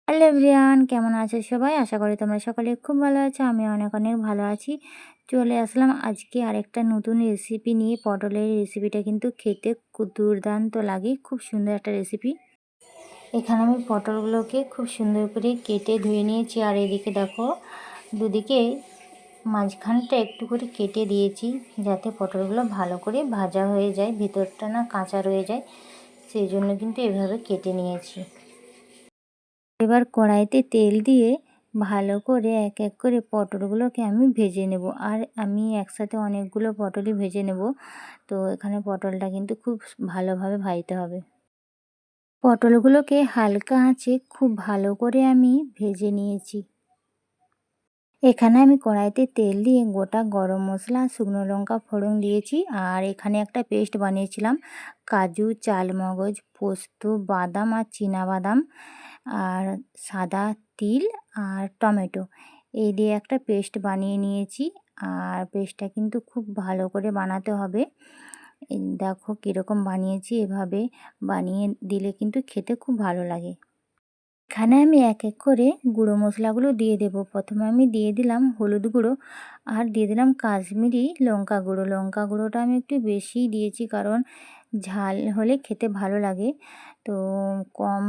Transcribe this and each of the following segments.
Hello everyone, কেমন আছো সবাই? আশা করি তোমরা সকলে খুব ভালো আছো। আমি অনেক অনেক ভালো আছি। চলে আসলাম আজকে আরেকটা নতুন রেসিপি নিয়ে। পটলের রেসিপিটা কিন্তু খেতে খুব দুর্দান্ত লাগে, খুব সুন্দর একটা রেসিপি। এখানে আমি পটলগুলোকে খুব সুন্দর করে কেটে ধুয়ে নিয়েছি। আর এদিকে দেখো, দুদিকে মাঝখানটা একটু করে কেটে দিয়েছি, যাতে পটলগুলো ভালো করে ভাজা হয়ে যায়, ভিতরটা না কাঁচা রয়ে যায়। সেই জন্য কিন্তু এভাবে কেটে নিয়েছি। এবার কড়াইতে তেল দিয়ে ভালো করে এক এক করে পটলগুলোকে আমি ভেজে নেব। আর আমি একসাথে অনেকগুলো পটলই ভেজে নেব। তো এখানে পটলটা কিন্তু খুব ভালোভাবে ভাজতে হবে। পটলগুলোকে হালকা আঁচে খুব ভালো করে আমি ভেজে নিয়েছি। এখানে আমি কড়াইতে তেল দিয়ে গোটা গরম মশলা, শুকনো লঙ্কা ফোড়ন দিয়েছি। আর এখানে একটা পেস্ট বানিয়েছিলাম কাজু, চালমগজ, পোস্ত, বাদাম আর বাদাম আর সাদা তিল আর টমেটো, এই দিয়ে একটা পেস্ট বানিয়ে নিয়েছি। আর পেস্টটা কিন্তু খুব ভালো করে বানাতে হবে। এই দেখো কীরকম বানিয়েছি, এভাবে বানিয়ে দিলে কিন্তু খেতে খুব ভালো লাগে। এখানে আমি এক এক করে গুঁড়ো মশলাগুলো দিয়ে দেব। প্রথমে আমি দিয়ে দিলাম হলুদ গুঁড়ো, আর দিয়ে দিলাম কাশ্মীরি লঙ্কা গুঁড়ো। লঙ্কা গুঁড়োটা আমি একটু বেশিই দিয়েছি, কারণ ঝাল হলে খেতে ভালো লাগে। তো কম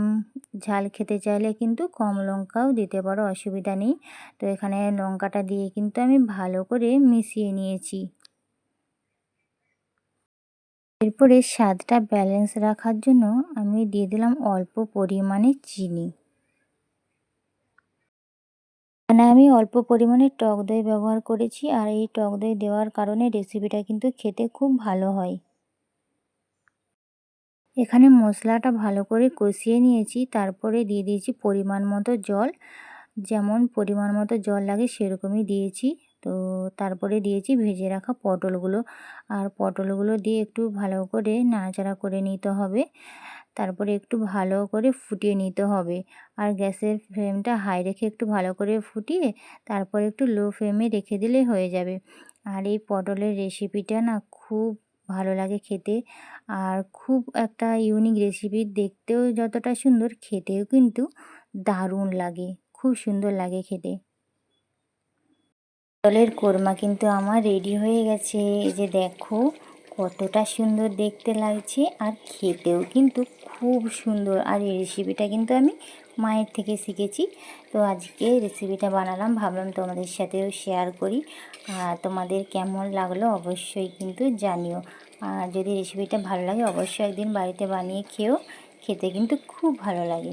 ঝাল খেতে চাইলে কিন্তু কম লঙ্কাও দিতে পারো, অসুবিধা নেই। তো এখানে লঙ্কাটা দিয়ে কিন্তু আমি ভালো করে মিশিয়ে নিয়েছি। এরপরে স্বাদটা ব্যালেন্স রাখার জন্য আমি দিয়ে দিলাম অল্প পরিমাণে চিনি। এখানে আমি অল্প পরিমাণে টক দই ব্যবহার করেছি। আর এই টক দই দেওয়ার কারণে রেসিপিটা কিন্তু খেতে খুব ভালো হয়। এখানে মশলাটা ভালো করে কষিয়ে নিয়েছি, তারপরে দিয়ে দিয়েছি পরিমাণ মতো জল। যেমন পরিমাণ মতো জল লাগে সেরকমই দিয়েছি। তো তারপরে দিয়েছি ভেজে রাখা পটলগুলো। আর পটলগুলো দিয়ে একটু ভালো করে নাড়াচাড়া করে নিতে হবে। তারপরে একটু ভালো করে ফুটিয়ে নিতে হবে। আর গ্যাসের ফ্লেমটা হাই রেখে একটু ভালো করে ফুটিয়ে তারপরে একটু লো ফ্লেমে রেখে দিলেই হয়ে যাবে। আর এই পটলের রেসিপিটা না খুব ভালো লাগে খেতে। আর খুব একটা ইউনিক রেসিপি, দেখতেও যতটা সুন্দর খেতেও কিন্তু দারুণ লাগে, খুব সুন্দর লাগে খেতে। পটলের কোরমা কিন্তু আমার রেডি হয়ে গেছে। এই যে দেখো কতটা সুন্দর দেখতে লাগছে, আর খেতেও কিন্তু খুব সুন্দর। আর এই রেসিপিটা কিন্তু আমি মায়ের থেকে শিখেছি। তো আজকে রেসিপিটা বানালাম, ভাবলাম তোমাদের সাথেও শেয়ার করি। আর তোমাদের কেমন লাগলো অবশ্যই কিন্তু জানিও। আর যদি রেসিপিটা ভালো লাগে অবশ্যই একদিন বাড়িতে বানিয়ে খেও, খেতে কিন্তু খুব ভালো লাগে।